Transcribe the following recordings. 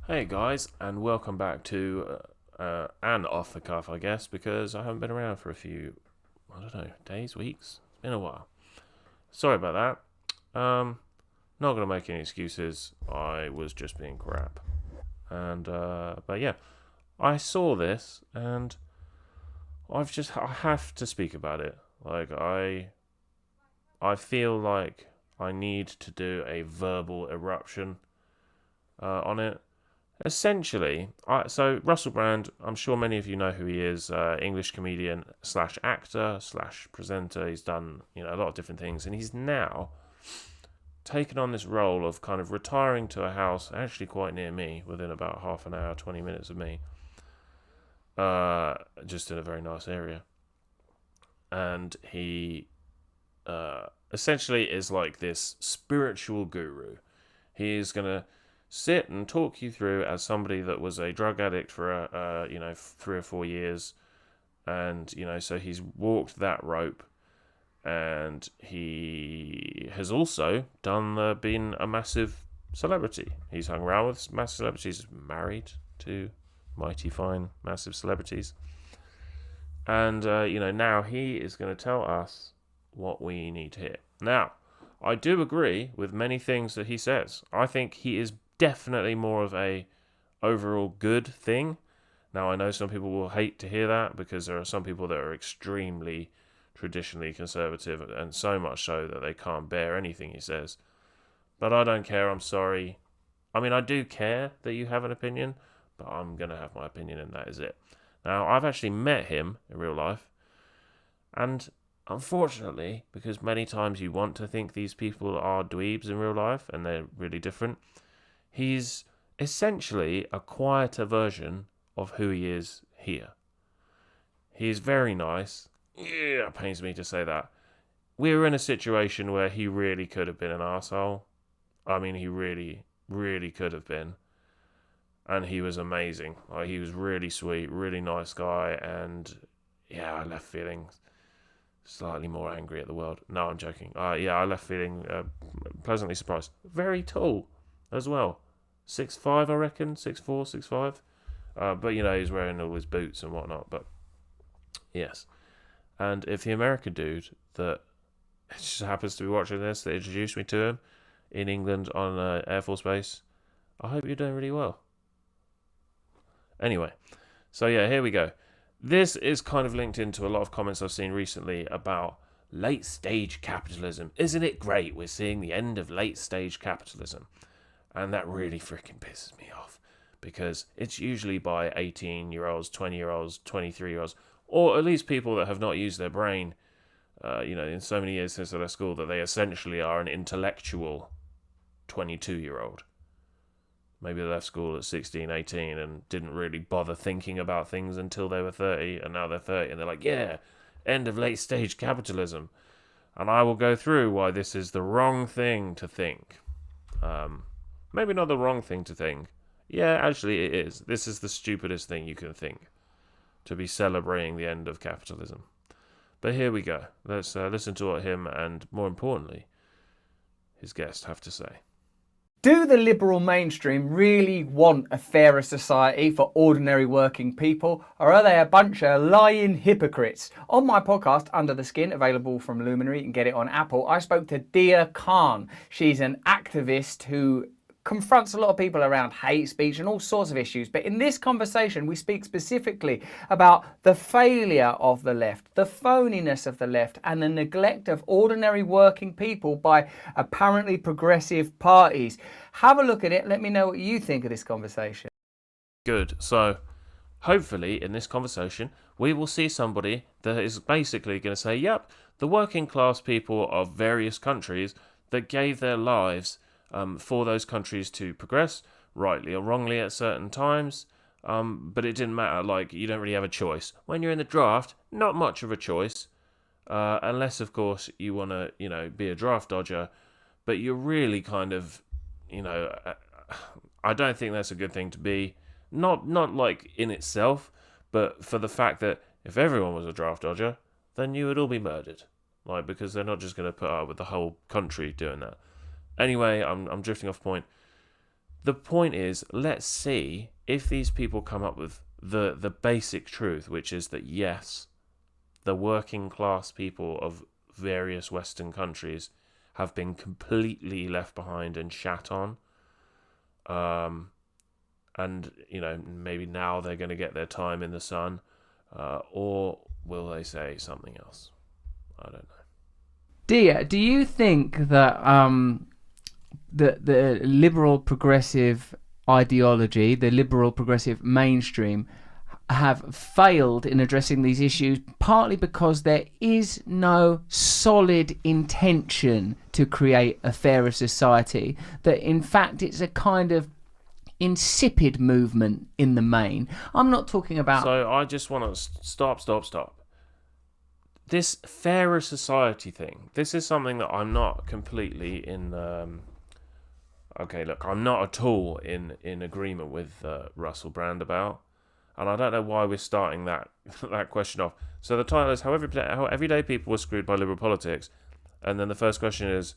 Hey guys, and welcome back to and off the cuff, I guess, because I haven't been around for a few, I don't know, days, weeks. It's been a while. Sorry about that. Not gonna make any excuses. I was just being crap, and but yeah, I saw this, and I have to speak about it. I feel like I need to do a verbal eruption on it. Essentially, so Russell Brand, I'm sure many of you know who he is. English comedian slash actor slash presenter. He's done a lot of different things, and he's now taken on this role of kind of retiring to a house actually quite near me, within about half an hour, 20 minutes of me, just in a very nice area. And he essentially is like this spiritual guru. He is gonna sit and talk you through as somebody that was a drug addict for 3 or 4 years, and so he's walked that rope, and he has also been a massive celebrity. He's hung around with massive celebrities, married to mighty fine massive celebrities, and now he is going to tell us what we need to hear. Now, I do agree with many things that he says. I think he is definitely more of a overall good thing. Now, I know some people will hate to hear that, because there are some people that are extremely traditionally conservative, and so much so that they can't bear anything he says. But I don't care. I'm sorry. I mean, I do care that you have an opinion, but I'm going to have my opinion, and that is it. Now, I've actually met him in real life, and unfortunately, because many times you want to think these people are dweebs in real life, and they're really different, he's essentially a quieter version of who he is here. He's very nice. Yeah, it pains me to say that. We were in a situation where he really could have been an asshole. I mean, he really, really could have been. And he was amazing. Like, he was really sweet, really nice guy, and yeah, I left feeling slightly more angry at the world. No, I'm joking. Yeah, I left feeling pleasantly surprised. Very tall as well. 6'5", I reckon. 6'4", 6'5". But he's wearing all his boots and whatnot. But yes. And if the American dude that just happens to be watching this, that introduced me to him in England on Air Force Base, I hope you're doing really well. Anyway, so yeah, here we go. This is kind of linked into a lot of comments I've seen recently about late stage capitalism. Isn't it great we're seeing the end of late stage capitalism? And that really freaking pisses me off, because it's usually by 18-year-olds, 20-year-olds, 23-year-olds, or at least people that have not used their brain, in so many years since they left school, that they essentially are an intellectual 22-year-old. Maybe they left school at 16, 18 and didn't really bother thinking about things until they were 30, and now they're 30 and they're like, yeah, end of late stage capitalism. And I will go through why this is the wrong thing to think. Maybe not the wrong thing to think. Yeah, actually it is. This is the stupidest thing you can think, to be celebrating the end of capitalism. But here we go. Let's listen to what him, and more importantly, his guest, have to say. Do the liberal mainstream really want a fairer society for ordinary working people, or are they a bunch of lying hypocrites? On my podcast, Under the Skin, available from Luminary, you can get it on Apple, I spoke to Dia Khan. She's an activist who confronts a lot of people around hate speech and all sorts of issues. But in this conversation, we speak specifically about the failure of the left, the phoniness of the left, and the neglect of ordinary working people by apparently progressive parties. Have a look at it. Let me know what you think of this conversation. Good. So, hopefully, in this conversation, we will see somebody that is basically going to say, yep, the working class people of various countries that gave their lives for those countries to progress, rightly or wrongly at certain times, but it didn't matter. Like, you don't really have a choice. When you're in the draft, not much of a choice, unless, of course, you want to, be a draft dodger, but you're really kind of, I don't think that's a good thing to be. Not like in itself, but for the fact that if everyone was a draft dodger, then you would all be murdered. Like, because they're not just going to put up with the whole country doing that. Anyway, I'm drifting off point. the point is, let's see if these people come up with the basic truth, which is that yes, the working class people of various Western countries have been completely left behind and shat on. And, maybe now they're going to get their time in the sun. Or will they say something else? I don't know. Do you think that the liberal progressive ideology, the liberal progressive mainstream, have failed in addressing these issues, partly because there is no solid intention to create a fairer society, that in fact it's a kind of insipid movement in the main? I'm not talking about... So I just want to stop. This fairer society thing, this is something that I'm not completely in... I'm not at all in agreement with Russell Brand about. And I don't know why we're starting that question off. So the title is how everyday people were screwed by liberal politics. And then the first question is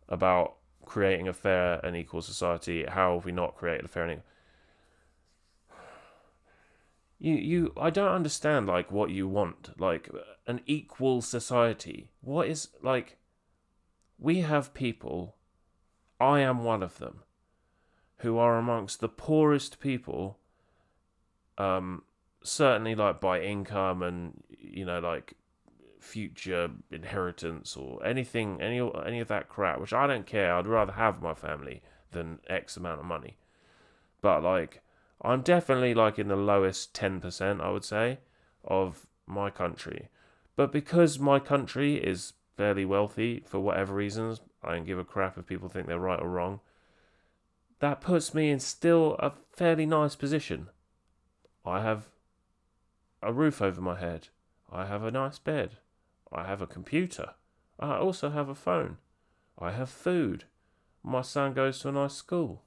about creating a fair and equal society. How have we not created a fair and equal... I don't understand, like, what you want. Like, an equal society. What is, like... We have people, I am one of them, who are amongst the poorest people... certainly, like, by income and, like, future inheritance or anything, any of that crap, which I don't care. I'd rather have my family than X amount of money. But, like, I'm definitely, like, in the lowest 10%, I would say, of my country. But because my country is fairly wealthy, for whatever reasons, I don't give a crap if people think they're right or wrong, that puts me in still a fairly nice position. I have a roof over my head. I have a nice bed. I have a computer. I also have a phone. I have food. My son goes to a nice school.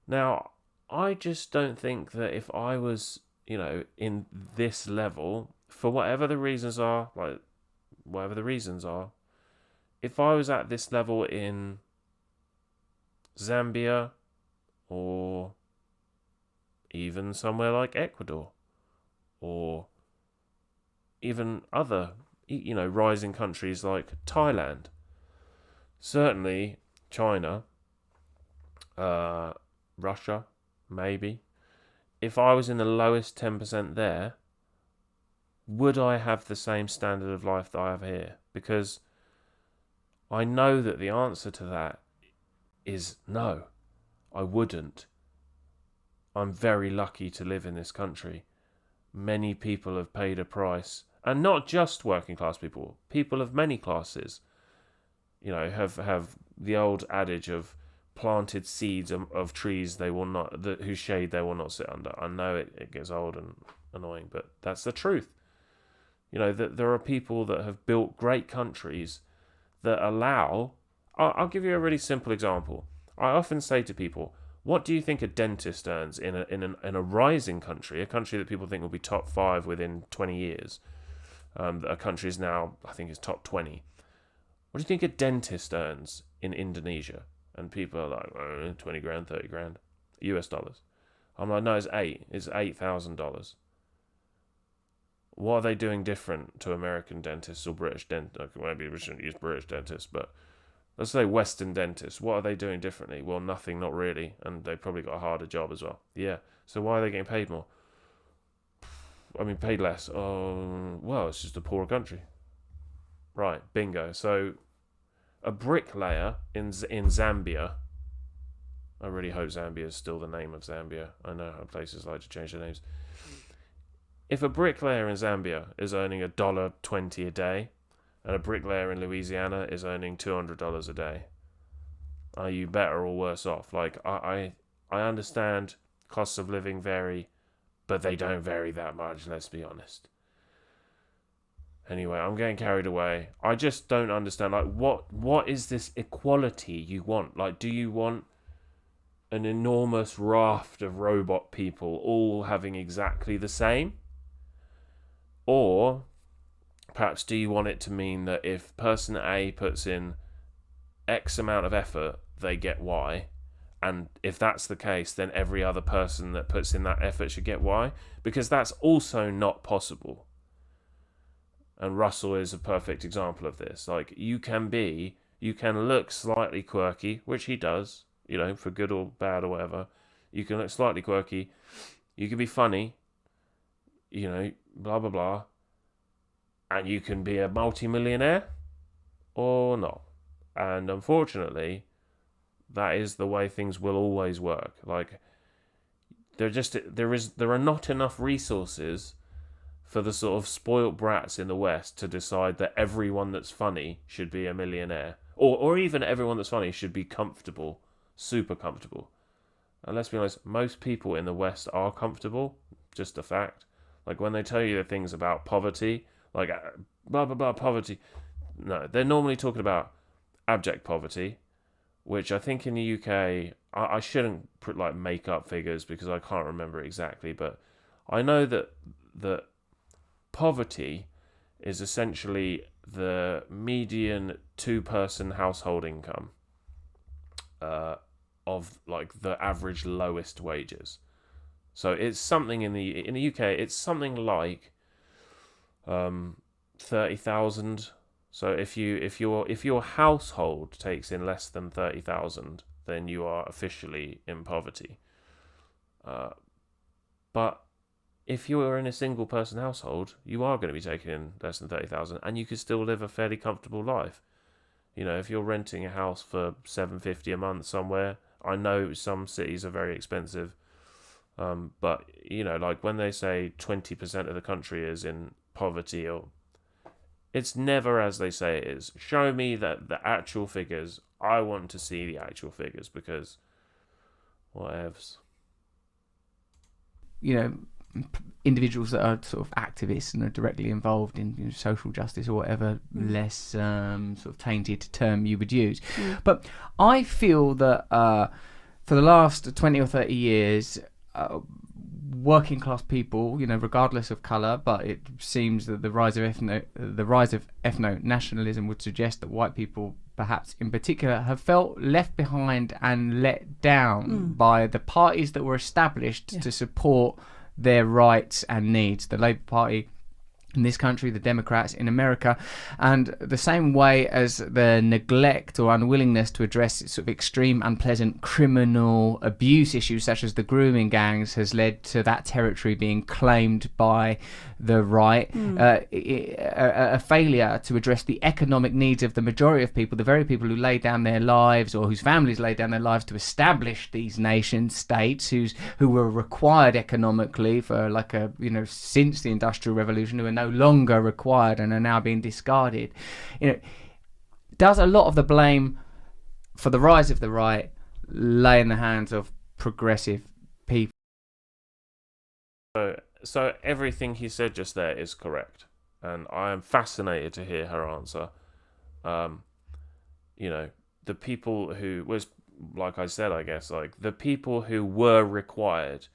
Now, I just don't think that if I was, in this level, for whatever the reasons are, if I was at this level in Zambia or even somewhere like Ecuador, or even other, rising countries like Thailand, certainly China, Russia, maybe. If I was in the lowest 10% there, would I have the same standard of life that I have here? Because I know that the answer to that is no, I wouldn't. I'm very lucky to live in this country. Many people have paid a price, and not just working class people. People of many classes, have the old adage of planted seeds of trees they will not, whose shade they will not sit under. I know it gets old and annoying, but that's the truth. That there are people that have built great countries that allow. I'll give you a really simple example. I often say to people, what do you think a dentist earns in a rising country, a country that people think will be top 5 within 20 years? A country is now, I think, is top 20. What do you think a dentist earns in Indonesia? And people are like, 20 grand, 30 grand, US dollars. I'm like, no, it's $8,000. What are they doing different to American dentists or British dentists? Maybe we shouldn't use British dentists, but let's say Western dentists. What are they doing differently? Well, nothing, not really. And they probably got a harder job as well. Yeah. So why are they getting paid more? I mean, paid less. Well, it's just a poorer country. Right. Bingo. So a bricklayer in Zambia. I really hope Zambia is still the name of Zambia. I know how places like to change their names. If a bricklayer in Zambia is earning $1.20 a day, and a bricklayer in Louisiana is earning $200 a day, are you better or worse off? Like, I understand costs of living vary, but they don't vary that much, let's be honest. Anyway, I'm getting carried away. I just don't understand, like, what is this equality you want? Like, do you want an enormous raft of robot people all having exactly the same? Or perhaps do you want it to mean that if person A puts in X amount of effort, they get Y, And if that's the case, then every other person that puts in that effort should get Y, because that's also not possible. And Russell is a perfect example of this. Like, you can look slightly quirky, which he does, for good or bad or whatever. You can look slightly quirky. You can be funny, blah, blah, blah. And you can be a multi-millionaire or not. And unfortunately, that is the way things will always work. Like, there are not enough resources for the sort of spoilt brats in the West to decide that everyone that's funny should be a millionaire. Or even everyone that's funny should be comfortable, super comfortable. And let's be honest, most people in the West are comfortable, just a fact. Like, when they tell you the things about poverty, like, blah, blah, blah, poverty. No, they're normally talking about abject poverty, which I think in the UK, I shouldn't make up figures because I can't remember exactly, but I know that poverty is essentially the median two-person household income of like the average lowest wages. So it's something in the UK, it's something like 30,000. So if your household takes in less than 30,000, then you are officially in poverty. But if you're in a single person household, you are going to be taking in less than 30,000, and you can still live a fairly comfortable life. If you're renting a house for $750 a month somewhere, I know some cities are very expensive, but like when they say 20% of the country is in poverty, or it's never as they say it is. Show me the actual figures. I want to see the actual figures, because whatevs. Individuals that are sort of activists and are directly involved in social justice or whatever less sort of tainted term you would use. But I feel that for the last 20 or 30 years, working class people, regardless of colour, but it seems that the rise of ethno nationalism would suggest that white people, perhaps in particular, have felt left behind and let down by the parties that were established to support their rights and needs. The Labour Party in this country, the Democrats in America, and the same way as the neglect or unwillingness to address sort of extreme, unpleasant criminal abuse issues such as the grooming gangs has led to that territory being claimed by the right. A failure to address the economic needs of the majority of people, the very people who lay down their lives or whose families laid down their lives to establish these nation states, who were required economically for since the Industrial Revolution, who are no longer required and are now being discarded. Does a lot of the blame for the rise of the right lay in the hands of progressive people? So everything he said just there is correct, and I am fascinated to hear her answer. The people who was, like I said, I guess, like the people who were required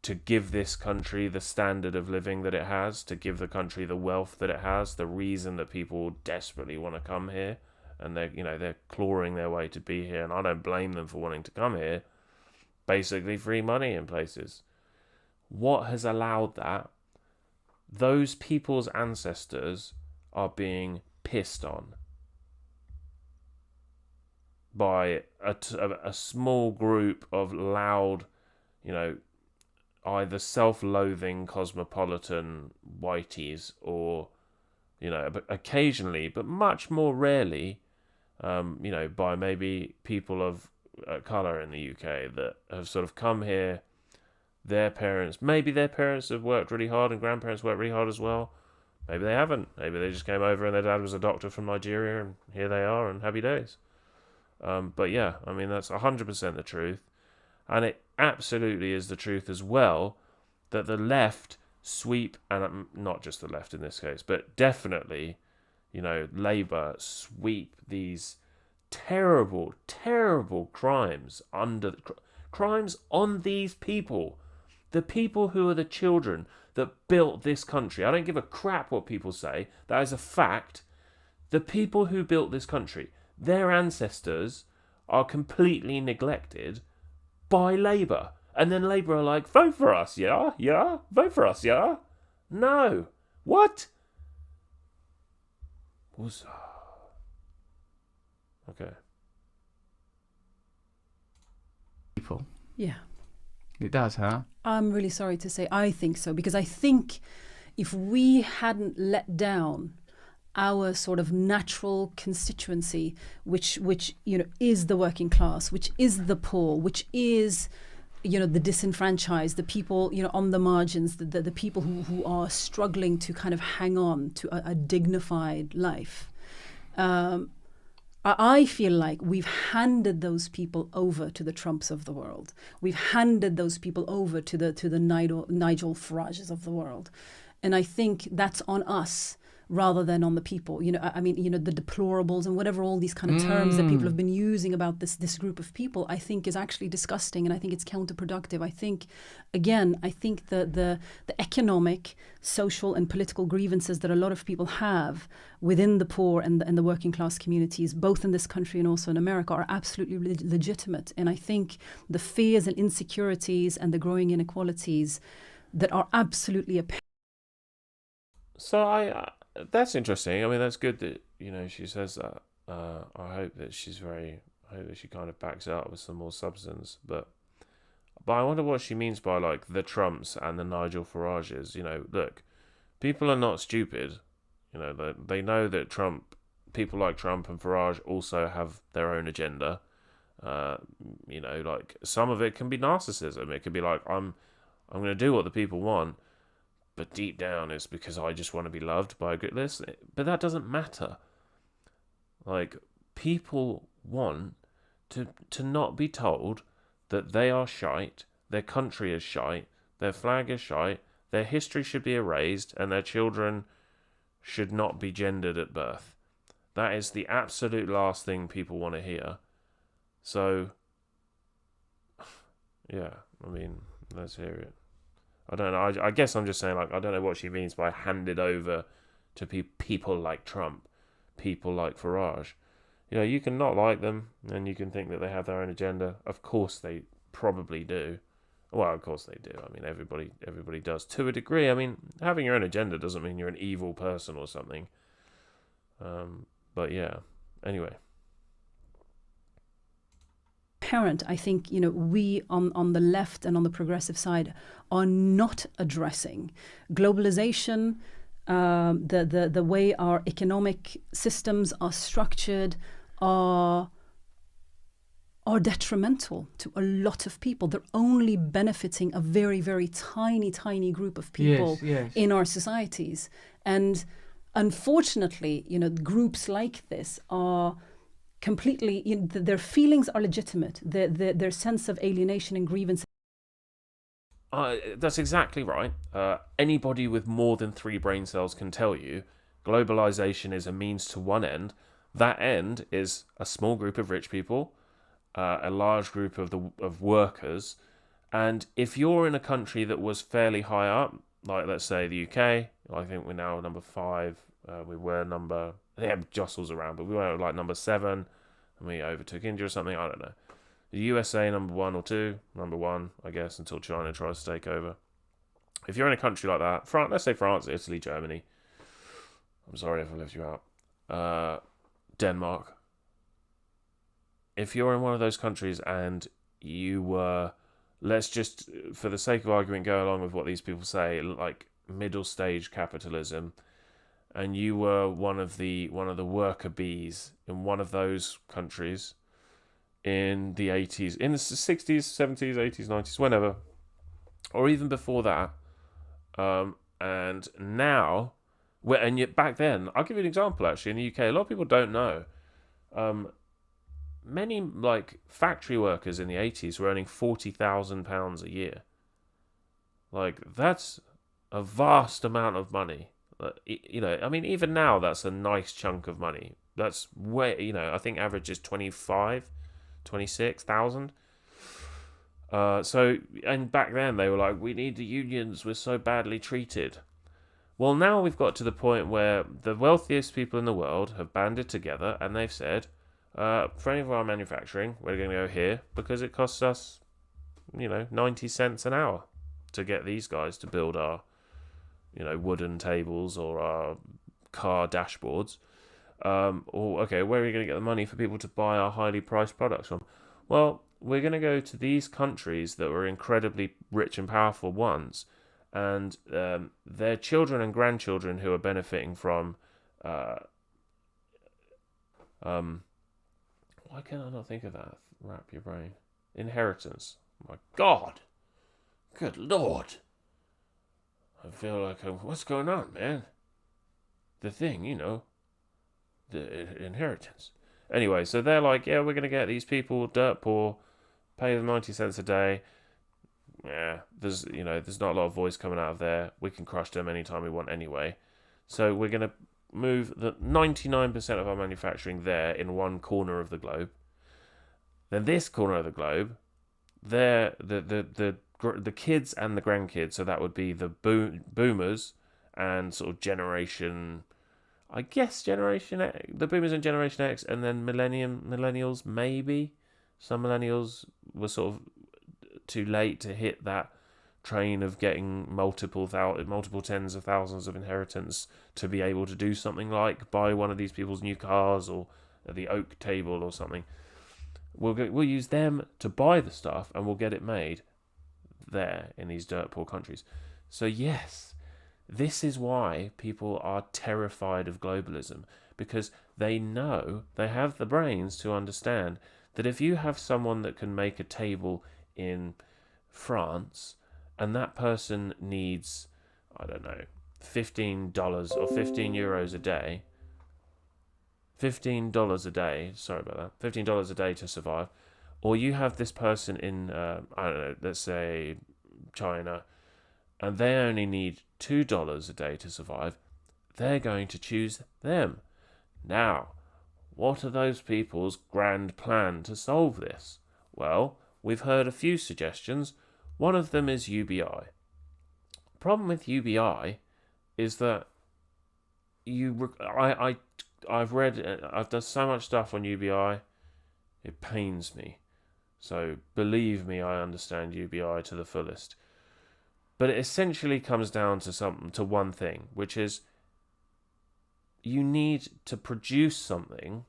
to give this country the standard of living that it has, to give the country the wealth that it has, the reason that people desperately want to come here, and they're clawing their way to be here, and I don't blame them for wanting to come here. Basically, free money in places. What has allowed that? Those people's ancestors are being pissed on by a small group of loud, either self-loathing cosmopolitan whiteys, or but occasionally, but much more rarely, by maybe people of colour in the UK that have sort of come here. Maybe their parents have worked really hard, and grandparents worked really hard as well. Maybe they haven't. Maybe they just came over and their dad was a doctor from Nigeria, and here they are, and happy days. But yeah, I mean, that's 100% the truth. And it absolutely is the truth as well that the left sweep, and not just the left in this case, but definitely, Labour sweep these terrible, terrible crimes crimes on these people. The people who are the children that built this country. I don't give a crap what people say. That is a fact. The people who built this country, their ancestors are completely neglected by Labour. And then Labour are like, vote for us, yeah? Yeah? Vote for us, yeah? No. What? Okay. People. Yeah. It does, huh? I'm really sorry to say I think so, because I think if we hadn't let down our sort of natural constituency, which is the working class, which is the poor, which is the disenfranchised, the people on the margins, the people who are struggling to kind of hang on to a dignified life. I feel like we've handed those people over to the Trumps of the world. We've handed those people over to the Nigel Farages of the world, and I think that's on us rather than on the people. The deplorables and whatever, all these kind of terms that people have been using about this group of people, I think is actually disgusting, and I think it's counterproductive. I think the economic, social and political grievances that a lot of people have within the poor and the working class communities, both in this country and also in America, are absolutely legitimate. And I think the fears and insecurities and the growing inequalities that are absolutely apparent. So that's interesting. I mean, that's good that she says that. I hope that she kind of backs it up with some more substance. But I wonder what she means by like the Trumps and the Nigel Farages. Look, people are not stupid. They know that people like Trump and Farage also have their own agenda. Like some of it can be narcissism. It could be like I'm going to do what the people want. But deep down, it's because I just want to be loved by a good list. But that doesn't matter. Like, people want to not be told that they are shite, their country is shite, their flag is shite, their history should be erased, and their children should not be gendered at birth. That is the absolute last thing people want to hear. So, yeah, I mean, let's hear it. I don't know. I guess I'm just saying, like, I don't know what she means by handed over to people like Trump, people like Farage. You can not like them, and you can think that they have their own agenda. Of course, they probably do. Well, of course they do. I mean, everybody does to a degree. I mean, having your own agenda doesn't mean you're an evil person or something. But yeah. Anyway. I think we on the left and on the progressive side are not addressing globalization, the way our economic systems are structured are detrimental to a lot of people. They're only benefiting a very, very tiny group of people in our societies. And unfortunately, groups like this are completely, their feelings are legitimate. Their sense of alienation and grievance. That's exactly right. Anybody with more than 3 brain cells can tell you globalization is a means to one end. That end is a small group of rich people, a large group of workers. And if you're in a country that was fairly high up, like let's say the UK, I think we're now number 5. We were number, they have jostles around, but we were like number 7, and we overtook India or something. I don't know. The USA number 1 or 2, number 1, I guess, until China tries to take over. If you're in a country like that, let's say France, Italy, Germany. I'm sorry if I left you out. Denmark. If you're in one of those countries and you were, let's just, for the sake of argument, go along with what these people say, like middle stage capitalism, and you were one of the worker bees in one of those countries in the 80s, in the 60s, 70s, 80s, 90s, whenever, or even before that, and now, and yet back then, I'll give you an example actually, in the UK, a lot of people don't know, many like factory workers in the 80s were earning £40,000 a year. Like, that's a vast amount of money. I mean, even now, that's a nice chunk of money. That's way, I think average is 26,000. So, and back then they were like, we need the unions, we're so badly treated. Well, now we've got to the point where the wealthiest people in the world have banded together and they've said, For any of our manufacturing, we're going to go here because it costs us, 90 cents an hour to get these guys to build our, wooden tables or our car dashboards. Or, okay, where are we going to get the money for people to buy our highly priced products from? Well, we're going to go to these countries that were incredibly rich and powerful once, and their children and grandchildren who are benefiting from. Why can I not think of that? Wrap your brain. Inheritance. My God. Good Lord. I feel like what's going on, man? The thing, the inheritance. Anyway, so they're like, yeah, we're going to get these people dirt poor, pay them 90 cents a day. Yeah, there's not a lot of voice coming out of there. We can crush them anytime we want anyway. So we're going to move the 99% of our manufacturing there in one corner of the globe. Then this corner of the globe, there the kids and the grandkids, so that would be the boomers and sort of generation, I guess generation X, the boomers and generation X, and then millennials maybe. Some millennials were sort of too late to hit that train of getting multiple tens of thousands of inheritance to be able to do something like buy one of these people's new cars or the oak table or something. We'll use them to buy the stuff and we'll get it made there in these dirt poor countries. So yes, this is why people are terrified of globalism, because they know, they have the brains to understand that if you have someone that can make a table in France and that person needs, I don't know, $15 or €15 a day, $15 a day, sorry about that, $15 a day to survive, or you have this person in, I don't know, let's say China, and they only need $2 a day to survive, they're going to choose them. Now, what are those people's grand plan to solve this? Well, we've heard a few suggestions. One of them is UBI. Problem with UBI is that I've read, I've done so much stuff on UBI, it pains me. So believe me, I understand UBI to the fullest. But it essentially comes down to one thing, which is you need to produce something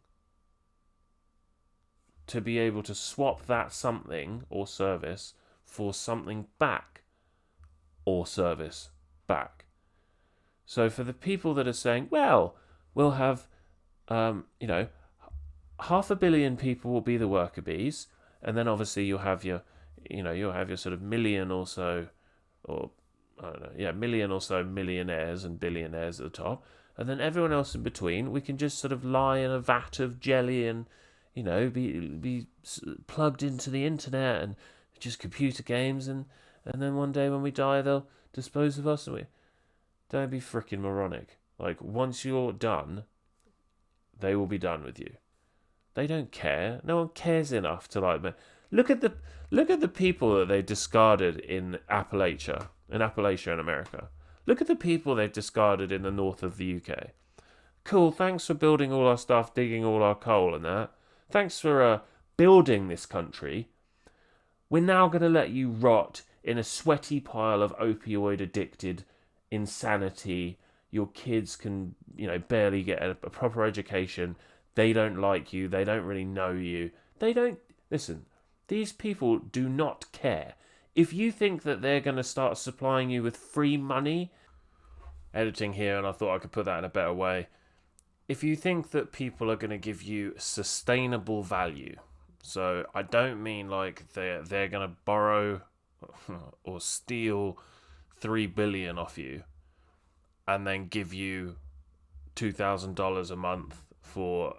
to be able to swap that something or service for something back or service back. So for the people that are saying, well, we'll have, 500 million people will be the worker bees, and then obviously you'll have your sort of million or so, or I don't know, million or so millionaires and billionaires at the top, and then everyone else in between, we can just sort of lie in a vat of jelly and, be plugged into the internet and just computer games, and then one day when we die, they'll dispose of us. And don't be freaking moronic. Like, once you're done, they will be done with you. They don't care. No one cares enough to look at the people that they discarded in Appalachia in America. Look at the people they've discarded in the north of the UK. Cool, thanks for building all our stuff, digging all our coal and that. Thanks for building this country. We're now going to let you rot in a sweaty pile of opioid-addicted insanity. Your kids can, barely get a proper education. They don't like you. They don't really know you. Listen, these people do not care. If you think that they're going to start supplying you with free money, editing here, and I thought I could put that in a better way. If you think that people are going to give you sustainable value, so I don't mean like they're going to borrow or steal $3 billion off you and then give you $2,000 a month for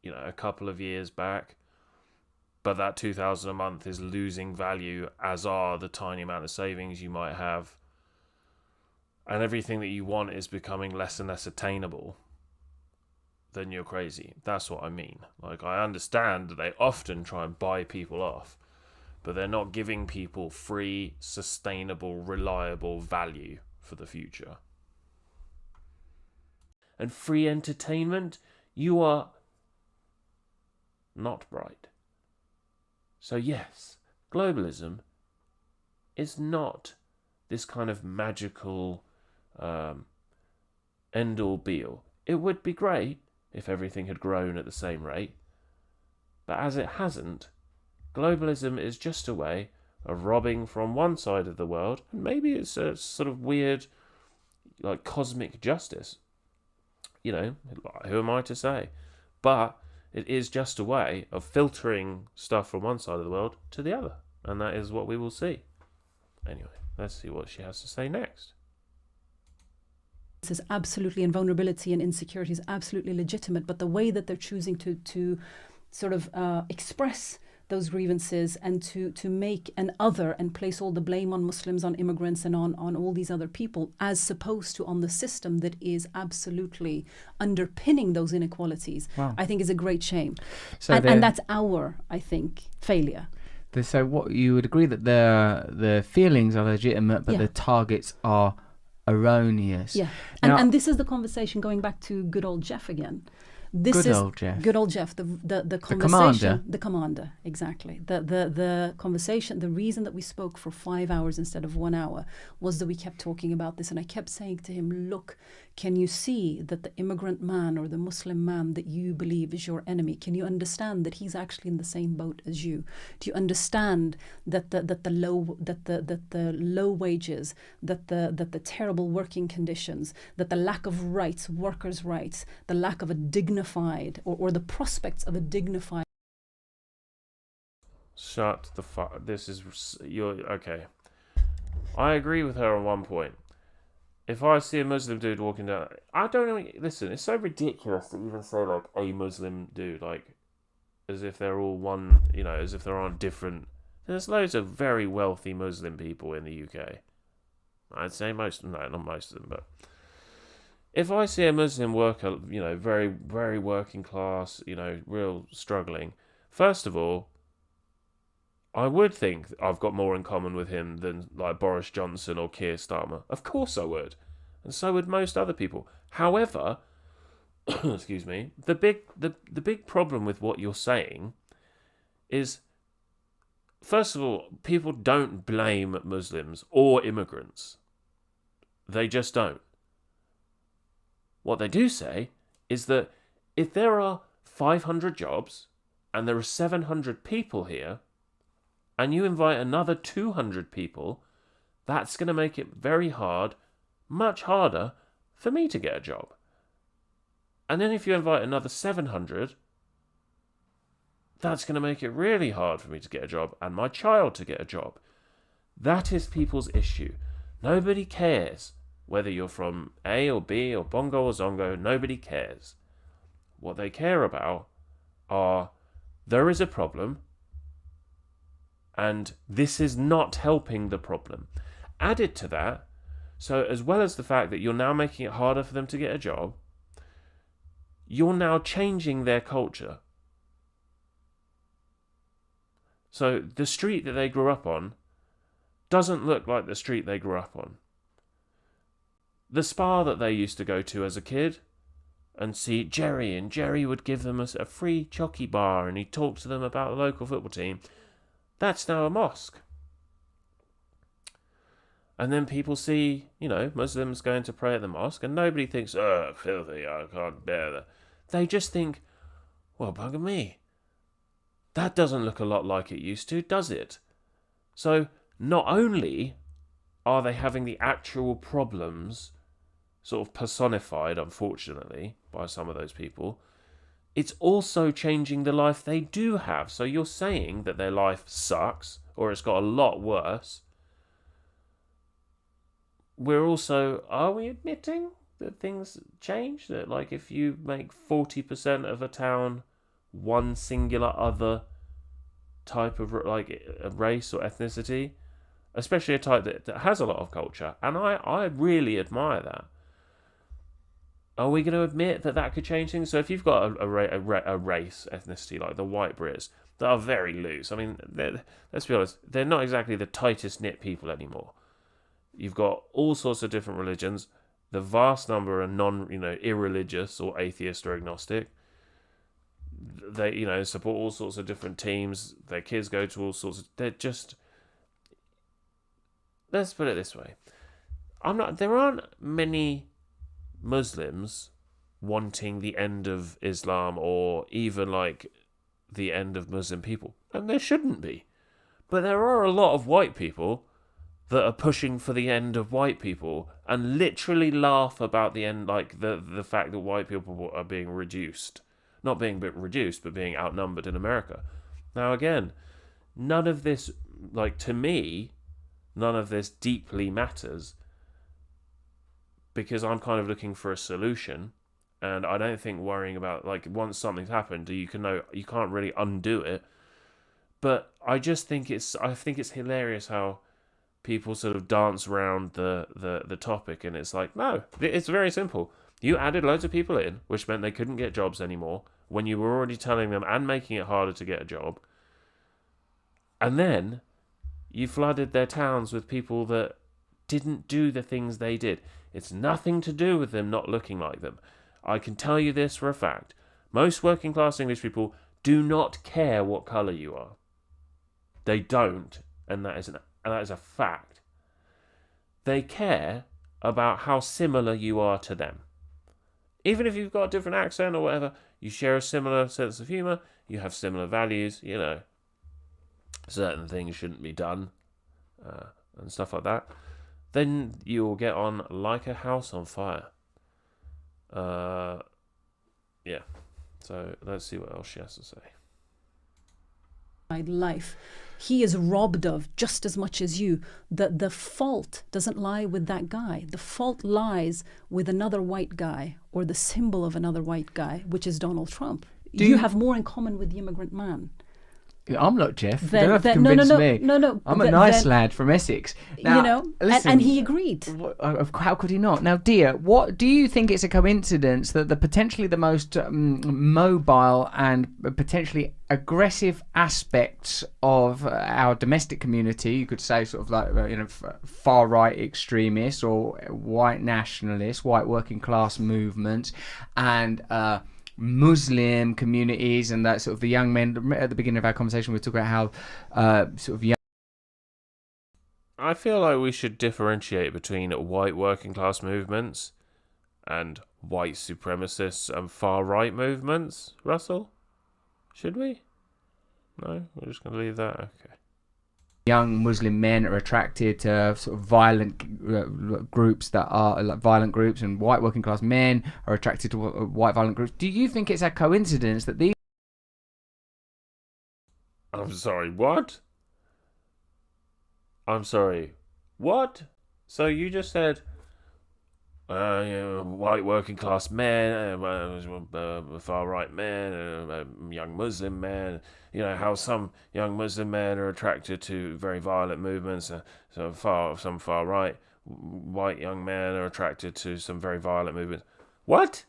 a couple of years back, but that $2,000 a month is losing value, as are the tiny amount of savings you might have, and everything that you want is becoming less and less attainable, then you're crazy. That's what I mean. Like, I understand that they often try and buy people off, but they're not giving people free, sustainable, reliable value for the future. And free entertainment, you are not bright. So yes, globalism is not this kind of magical end-all be-all. It would be great if everything had grown at the same rate, but as it hasn't, globalism is just a way of robbing from one side of the world, and maybe it's a sort of weird, like, cosmic justice. You know, who am I to say? But it is just a way of filtering stuff from one side of the world to the other, and that is what we will see. Anyway, let's see what she has to say next. This is absolutely, and vulnerability and insecurity is absolutely legitimate, but the way that they're choosing to sort of express those grievances and to make an other and place all the blame on Muslims, on immigrants, and on all these other people, as opposed to on the system that is absolutely underpinning those inequalities, Wow. I think is a great shame. So and that's our, I think, failure. So what you would agree that the feelings are legitimate, but Yeah. the targets are erroneous. Yeah. Now- And this is the conversation, going back to good old Jeff again. This Good is old Jeff. Good old Jeff, the conversation, commander. the commander, exactly. The conversation, the reason that we spoke for 5 hours instead of 1 hour was that we kept talking about this, and I kept saying to him, look, can you see that the immigrant man or the Muslim man that you believe is your enemy, can you understand that he's actually in the same boat as you? Do you understand that the low wages, that the terrible working conditions, that the lack of rights, workers' rights, the lack of a dignified or the prospects of a dignified. Shut the fuck. This is you're okay. I agree with her on one point. If I see a Muslim dude walking down, I don't know. Listen, it's so ridiculous to even say like a Muslim dude, like as if they're all one. You know, as if there aren't different. There's loads of very wealthy Muslim people in the UK. I'd say most. No, not most of them, but if I see a Muslim worker, you know, very, very working class, you know, real struggling, first of all, I would think I've got more in common with him than like Boris Johnson or Keir Starmer. Of course I would. And so would most other people. However, excuse me, the big problem with what you're saying is, first of all, people don't blame Muslims or immigrants. They just don't. What they do say is that if there are 500 jobs and there are 700 people here, and you invite another 200 people, that's going to make it very hard, much harder, for me to get a job. And then if you invite another 700, that's going to make it really hard for me to get a job and my child to get a job. That is people's issue. Nobody cares whether you're from A or B or Bongo or Zongo. Nobody cares. What they care about are, there is a problem, and this is not helping the problem. Added to that, so as well as the fact that you're now making it harder for them to get a job, you're now changing their culture. So the street that they grew up on doesn't look like the street they grew up on. The spa that they used to go to as a kid and see Jerry, and Jerry would give them a free chocky bar and he'd talk to them about the local football team, that's now a mosque. And then people see, you know, Muslims going to pray at the mosque, and nobody thinks, oh, filthy, I can't bear that. They just think, well, bugger me. That doesn't look a lot like it used to, does it? So, not only are they having the actual problems sort of personified, unfortunately, by some of those people, it's also changing the life they do have. So you're saying that their life sucks, or it's got a lot worse. Are we admitting that things change? That, like, if you make 40% of a town one singular other type of, like, a race or ethnicity, especially a type that has a lot of culture, and I really admire that. Are we going to admit that could change things? So if you've got a race, ethnicity, like the white Brits, that are very loose. I mean, let's be honest, they're not exactly the tightest knit people anymore. You've got all sorts of different religions. The vast number are irreligious or atheist or agnostic. they, support all sorts of different teams. Their kids go to all sorts of. They're just. Let's put it this way: There aren't many Muslims wanting the end of Islam or even like the end of Muslim people, and there shouldn't be. But there are a lot of white people that are pushing for the end of white people and literally laugh about the end, like the fact that white people are being reduced. Not being reduced, but being outnumbered in America. Now, again, none of this, like, to me, none of this deeply matters because I'm kind of looking for a solution. And I don't think worrying about, like, once something's happened, you can't really undo it. But I think it's hilarious how people sort of dance around the topic, and it's like, no, it's very simple. You added loads of people in, which meant they couldn't get jobs anymore when you were already telling them and making it harder to get a job. And then you flooded their towns with people that didn't do the things they did. It's nothing to do with them not looking like them. I can tell you this for a fact. Most working class English people do not care what colour you are. They don't, and that is a fact. They care about how similar you are to them. Even if you've got a different accent or whatever, you share a similar sense of humour, you have similar values, certain things shouldn't be done, and stuff like that, then you'll get on like a house on fire. Yeah. So let's see what else she has to say. Life, he is robbed of just as much as you. The fault doesn't lie with that guy. The fault lies with another white guy or the symbol of another white guy, which is Donald Trump. You have more in common with the immigrant man. I'm not Jeff. You don't have to convince me. No. I'm a nice lad from Essex. Now, listen, and he agreed. How could he not? Now, dear, what do you think it's a coincidence that potentially the most mobile and potentially aggressive aspects of our domestic community, you could say sort of like far right extremists or white nationalists, white working class movements, and Muslim communities, and that sort of the young men at the beginning of our conversation we talked about how sort of young. I feel like we should differentiate between white working class movements and white supremacists and far right movements, Russell? Should we? No? We're just going to leave that? Okay. Young Muslim men are attracted to sort of violent groups that are like violent groups, and white working class men are attracted to white violent groups. Do you think it's a coincidence that these? I'm sorry, what? I'm sorry, what? So you just said white working class men, far right men, young Muslim men. How some young Muslim men are attracted to very violent movements. Some far right white young men are attracted to some very violent movements. What?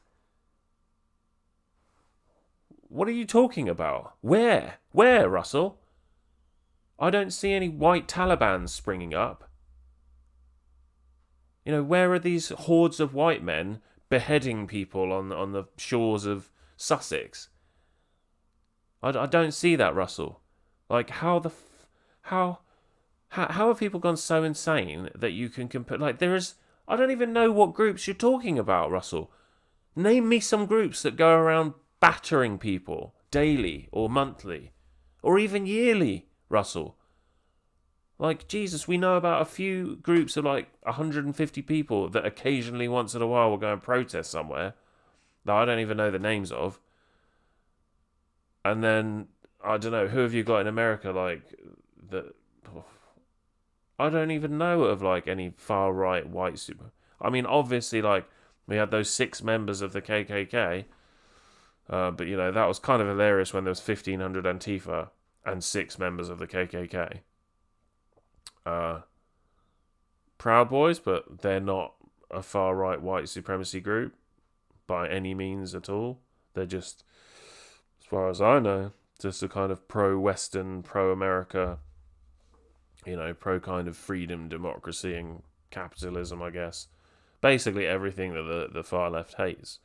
What are you talking about? Where, Russell? I don't see any white Talibans springing up. Where are these hordes of white men beheading people on the shores of Sussex? I don't see that, Russell. Like, how have people gone so insane that you can compare? Like, I don't even know what groups you're talking about, Russell. Name me some groups that go around battering people daily or monthly or even yearly, Russell. Like, Jesus, we know about a few groups of like 150 people that occasionally, once in a while, will go and protest somewhere that I don't even know the names of. And then, I don't know, who have you got in America, like, that... I don't even know of, like, any far-right white super... I mean, obviously, like, we had those 6 members of the KKK, but, that was kind of hilarious when there was 1,500 Antifa and 6 members of the KKK. Proud Boys, but they're not a far-right white supremacy group by any means at all. They're just, as far as I know, just a kind of pro-Western, pro-America, pro kind of freedom, democracy, and capitalism, I guess. Basically everything that the far left hates.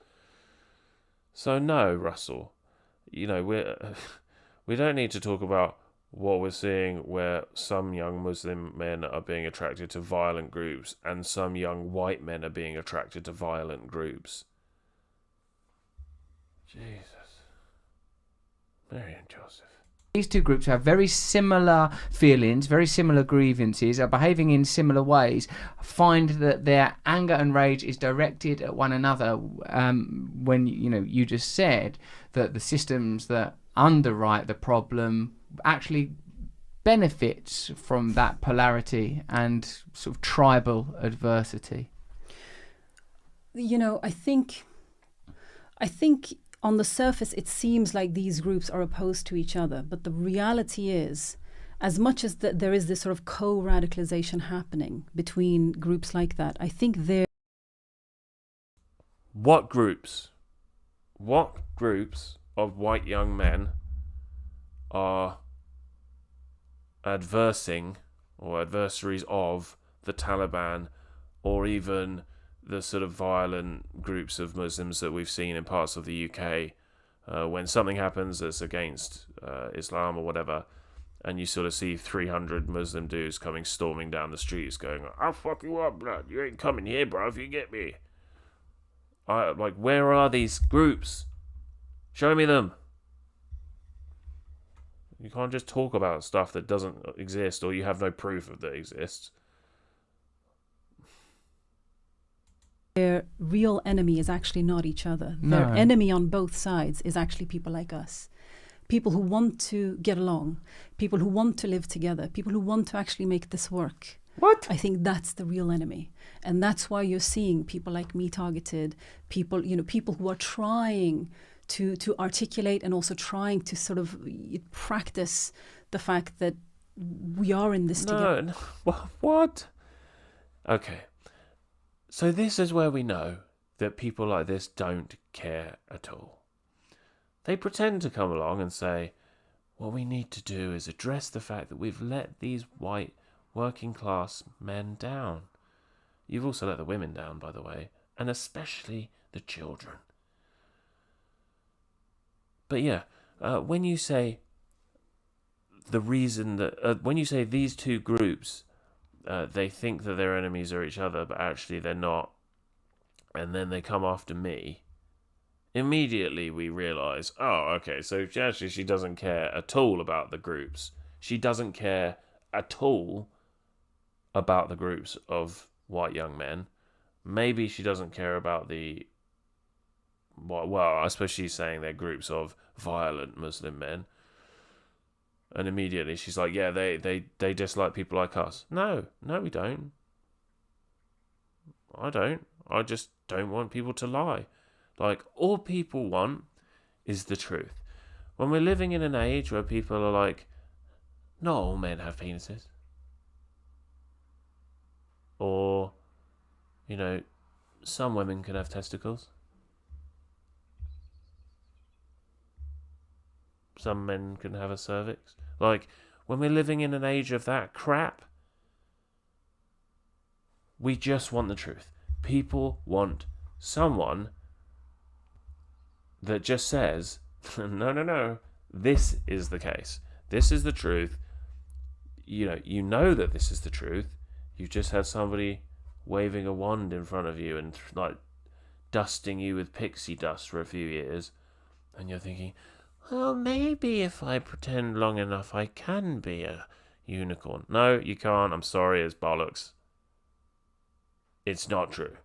So no, Russell. we don't need to talk about what we're seeing where some young Muslim men are being attracted to violent groups and some young white men are being attracted to violent groups. Jesus. Mary and Joseph. These two groups have very similar feelings, very similar grievances, are behaving in similar ways, find that their anger and rage is directed at one another. When you just said that the systems that underwrite the problem actually benefits from that polarity and sort of tribal adversity. I think on the surface, it seems like these groups are opposed to each other. But the reality is, as much as there is this sort of co-radicalization happening between groups like that, I think there... What groups? What groups of white young men are adversaries of the Taliban, or even the sort of violent groups of Muslims that we've seen in parts of the UK, when something happens that's against Islam or whatever, and you sort of see 300 Muslim dudes coming storming down the streets going, "I'll fuck you up, blood. You ain't coming here, bro, if you get me." Where are these groups? Show me them. You can't just talk about stuff that doesn't exist or you have no proof of that exists. Their real enemy is actually not each other. No. Their enemy on both sides is actually people like us. People who want to get along, people who want to live together, people who want to actually make this work. What? I think that's the real enemy. And that's why you're seeing people like me targeted, people who are trying to articulate and also trying to sort of practice the fact that we are in this together. No, what? Okay. So this is where we know that people like this don't care at all. They pretend to come along and say, what we need to do is address the fact that we've let these white working class men down. You've also let the women down, by the way, and especially the children. But yeah, when you say the reason that, when you say these two groups, they think that their enemies are each other, but actually they're not, and then they come after me, immediately we realise, oh, okay, so actually she doesn't care at all about the groups. She doesn't care at all about the groups of white young men. Maybe she doesn't care about the... Well, I suppose she's saying they're groups of violent Muslim men. And immediately she's like, yeah, they dislike people like us. No, we don't. I don't. I just don't want people to lie. Like, all people want is the truth. When we're living in an age where people are like, not all men have penises. Or, some women can have testicles. Some men can have a cervix. Like, when we're living in an age of that crap, we just want the truth. People want someone that just says, no, this is the case. This is the truth. You know that this is the truth. You've just had somebody waving a wand in front of you and dusting you with pixie dust for a few years, and you're thinking, well, maybe if I pretend long enough I can be a unicorn. No, you can't. I'm sorry, it's bollocks. It's not true.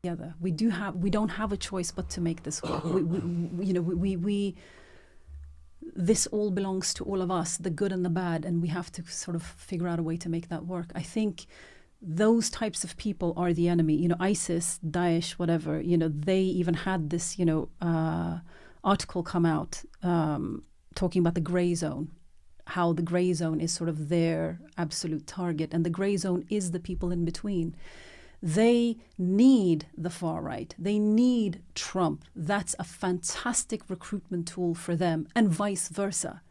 Together, we don't have a choice but to make this work. This all belongs to all of us, the good and the bad, and we have to sort of figure out a way to make that work. I think those types of people are the enemy. ISIS, Daesh, whatever, they even had this, article come out talking about the gray zone, how the gray zone is sort of their absolute target. And the gray zone is the people in between. They need the far right. They need Trump. That's a fantastic recruitment tool for them, and vice versa,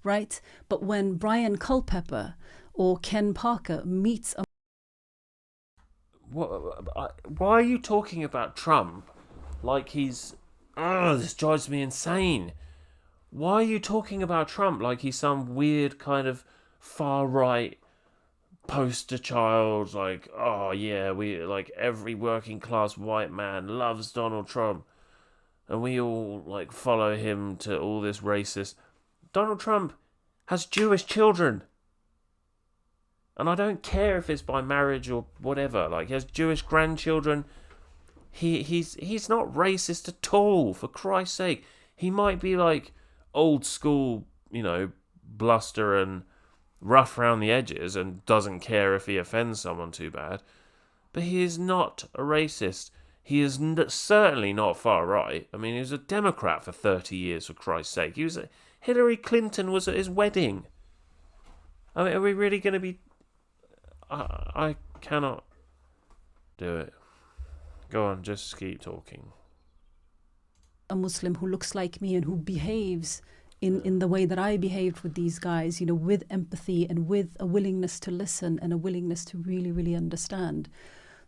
right? But when Brian Culpepper or Ken Parker meets a... Why are you talking about Trump like he's... this drives me insane. Why are you talking about Trump like he's some weird kind of far-right poster child? Like, oh yeah, we like every working class white man loves Donald Trump, and we all like follow him to all this racist. Donald Trump has Jewish children. And I don't care if it's by marriage or whatever. Like, he has Jewish grandchildren. He's not racist at all, for Christ's sake. He might be like old school, bluster and rough around the edges and doesn't care if he offends someone too bad. But he is not a racist. He is certainly not far right. I mean, he was a Democrat for 30 years, for Christ's sake. Hillary Clinton was at his wedding. I mean, are we really going to be... I cannot do it. Go on, just keep talking. A Muslim who looks like me and who behaves in the way that I behaved with these guys, with empathy and with a willingness to listen and a willingness to really, really understand.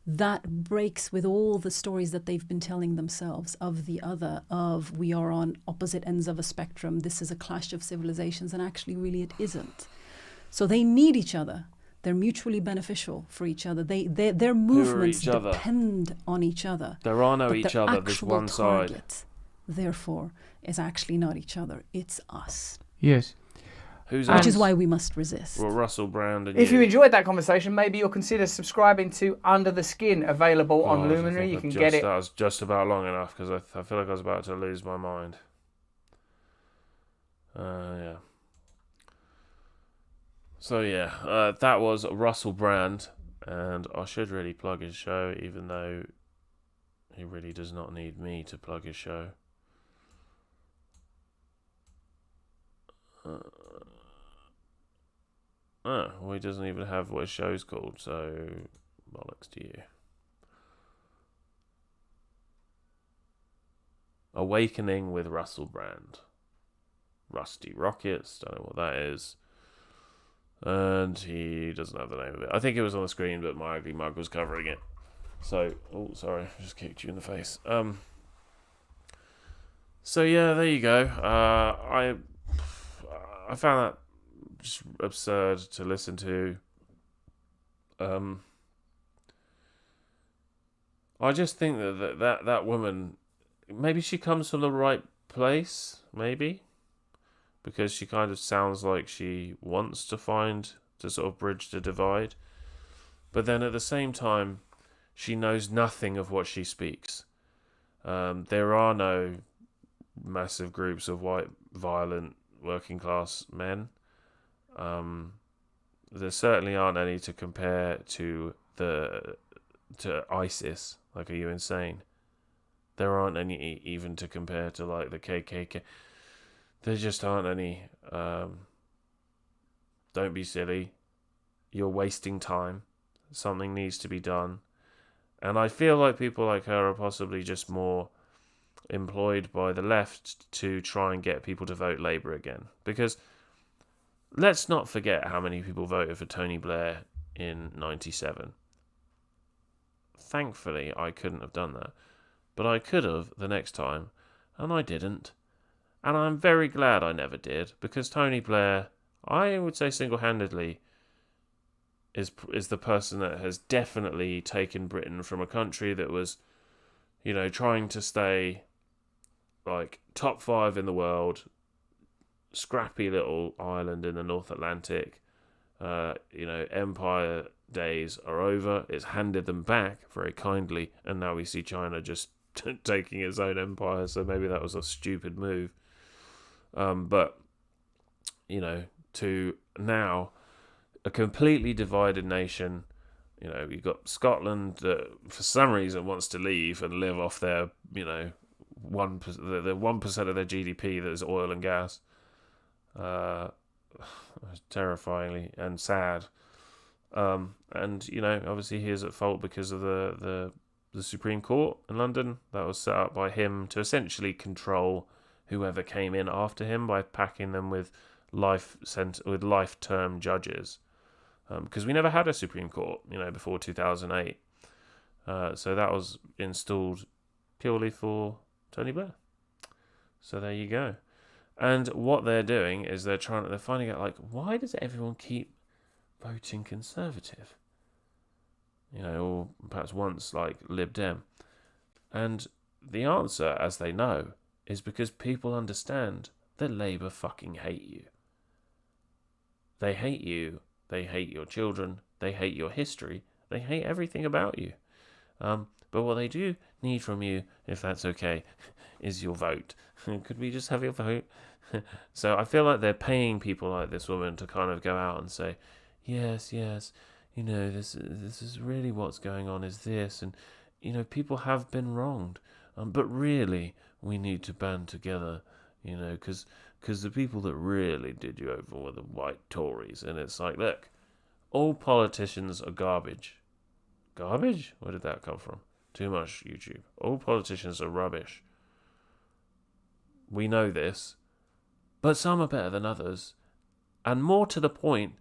That breaks with all the stories that they've been telling themselves of the other, of we are on opposite ends of a spectrum, this is a clash of civilizations, and actually really it isn't. So they need each other. They're mutually beneficial for each other. Their movements depend on each other. There are no each other. There's one side. Target, therefore, is actually not each other. It's us. Yes. Which is why we must resist. Well, Russell Brand and if you enjoyed that conversation, maybe you'll consider subscribing to Under the Skin, available on Luminary. You can get it. That was just about long enough because I feel like I was about to lose my mind. Yeah. So yeah, that was Russell Brand, and I should really plug his show, even though he really does not need me to plug his show. Well, he doesn't even have what his show's called, so bollocks to you. Awakening with Russell Brand. Rusty Rockets, don't know what that is. And he doesn't have the name of it. I think it was on the screen, but my ugly mug was covering it. So, sorry, I just kicked you in the face. So yeah, there you go. I found that just absurd to listen to. I just think that woman, maybe she comes from the right place, maybe. Because she kind of sounds like she wants to sort of bridge the divide. But then at the same time, she knows nothing of what she speaks. There are no massive groups of white, violent, working class men. There certainly aren't any to compare to ISIS. Like, are you insane? There aren't any even to compare to like the KKK. There just aren't any. Don't be silly. You're wasting time. Something needs to be done. And I feel like people like her are possibly just more employed by the left to try and get people to vote Labour again. Because let's not forget how many people voted for Tony Blair in 97. Thankfully, I couldn't have done that. But I could have the next time, and I didn't. And I'm very glad I never did, because Tony Blair, I would say single-handedly, is the person that has definitely taken Britain from a country that was, trying to stay like top 5 in the world, scrappy little island in the North Atlantic. Empire days are over. It's handed them back very kindly, and now we see China just taking its own empire. So maybe that was a stupid move. But to now a completely divided nation. You've got Scotland that for some reason wants to leave and live off their, the 1% of their GDP that is oil and gas. Terrifyingly and sad. And obviously he is at fault because of the Supreme Court in London that was set up by him to essentially control whoever came in after him by packing them with life-term judges, because we never had a Supreme Court, before 2008. So that was installed purely for Tony Blair. So there you go. And what they're doing is they're finding out, like, why does everyone keep voting Conservative? Or perhaps once like Lib Dem. And the answer, as they know, is because people understand that Labour fucking hate you. They hate you. They hate your children. They hate your history. They hate everything about you. But what they do need from you, if that's okay, is your vote. Could we just have your vote? So I feel like they're paying people like this woman to kind of go out and say, yes, this is really what's going on is this, and people have been wronged, but really we need to band together, because the people that really did you over were the white Tories, and it's like, look, all politicians are garbage. Garbage? Where did that come from? Too much YouTube. All politicians are rubbish. We know this, but some are better than others. And more to the point,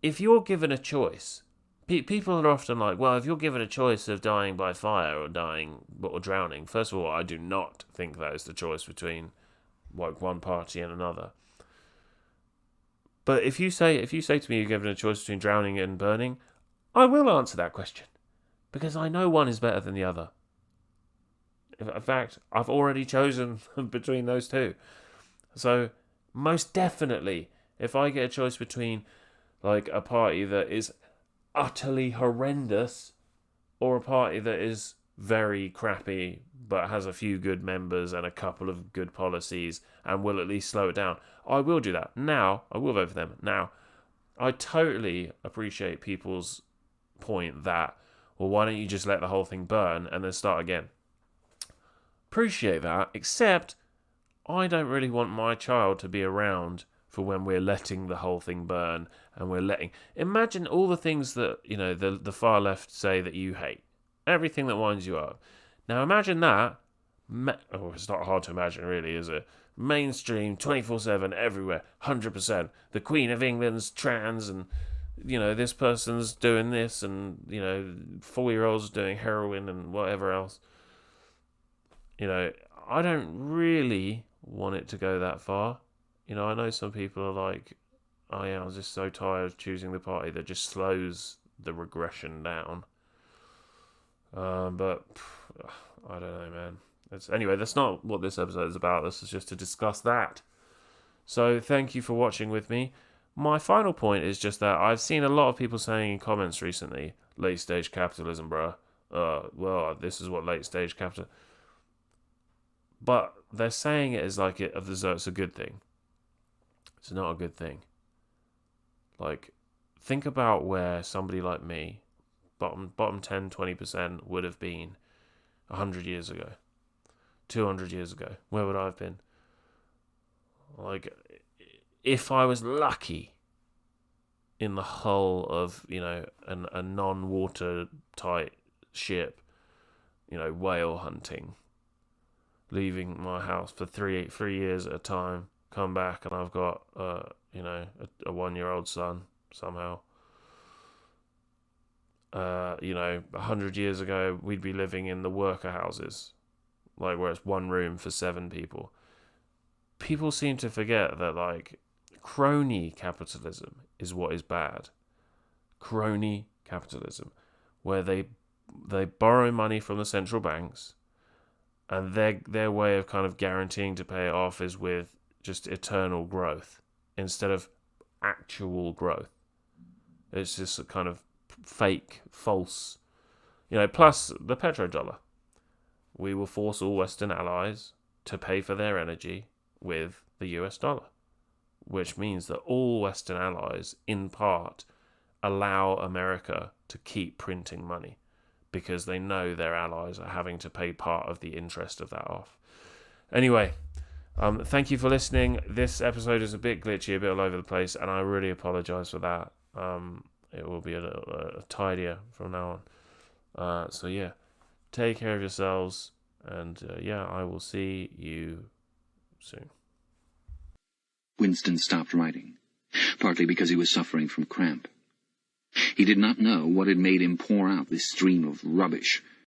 if you're given a choice, people are often like, well, if you're given a choice of dying by fire or drowning, first of all, I do not think that is the choice between like one party and another. But if you say to me you're given a choice between drowning and burning, I will answer that question, because I know one is better than the other. In fact, I've already chosen between those two. So, most definitely, if I get a choice between like a party that is utterly horrendous or a party that is very crappy but has a few good members and a couple of good policies and will at least slow it down, I will do that. Now, I will vote for them. Now, I totally appreciate people's point that, well, why don't you just let the whole thing burn and then start again? Appreciate that, except I don't really want my child to be around for when we're letting the whole thing burn and imagine all the things that the far left say that you hate, everything that winds you up. Now imagine that. It's not hard to imagine, really, is it? Mainstream, 24/7, everywhere, 100%. The Queen of England's trans, and this person's doing this, and 4-year-olds doing heroin and whatever else. I don't really want it to go that far. I know some people are like, oh yeah, I'm just so tired of choosing the party that just slows the regression down. But I don't know, man. Anyway, that's not what this episode is about. This is just to discuss that. So thank you for watching with me. My final point is just that I've seen a lot of people saying in comments recently, late stage capitalism, bruh. Well, this is what late stage capital. But they're saying it as like as though it's a good thing. It's not a good thing. Like, think about where somebody like me, bottom 10, 20% would have been 100 years ago, 200 years ago. Where would I have been? Like, if I was lucky in the hull of, a non-water tight ship, whale hunting, leaving my house for three years at a time, come back and I've got a 1-year-old son somehow. 100 years ago we'd be living in the worker houses, like where it's one room for 7 people. People seem to forget that like crony capitalism is what is bad. Crony capitalism, where they borrow money from the central banks, and their way of kind of guaranteeing to pay it off is with just eternal growth instead of actual growth. It's just a kind of fake, false, plus the petrodollar. We will force all Western allies to pay for their energy with the US dollar, which means that all Western allies, in part, allow America to keep printing money because they know their allies are having to pay part of the interest of that off. Anyway, thank you for listening. This episode is a bit glitchy, a bit all over the place, and I really apologise for that. It will be a little tidier from now on. So yeah, take care of yourselves, and I will see you soon. Winston stopped writing, partly because he was suffering from cramp. He did not know what had made him pour out this stream of rubbish.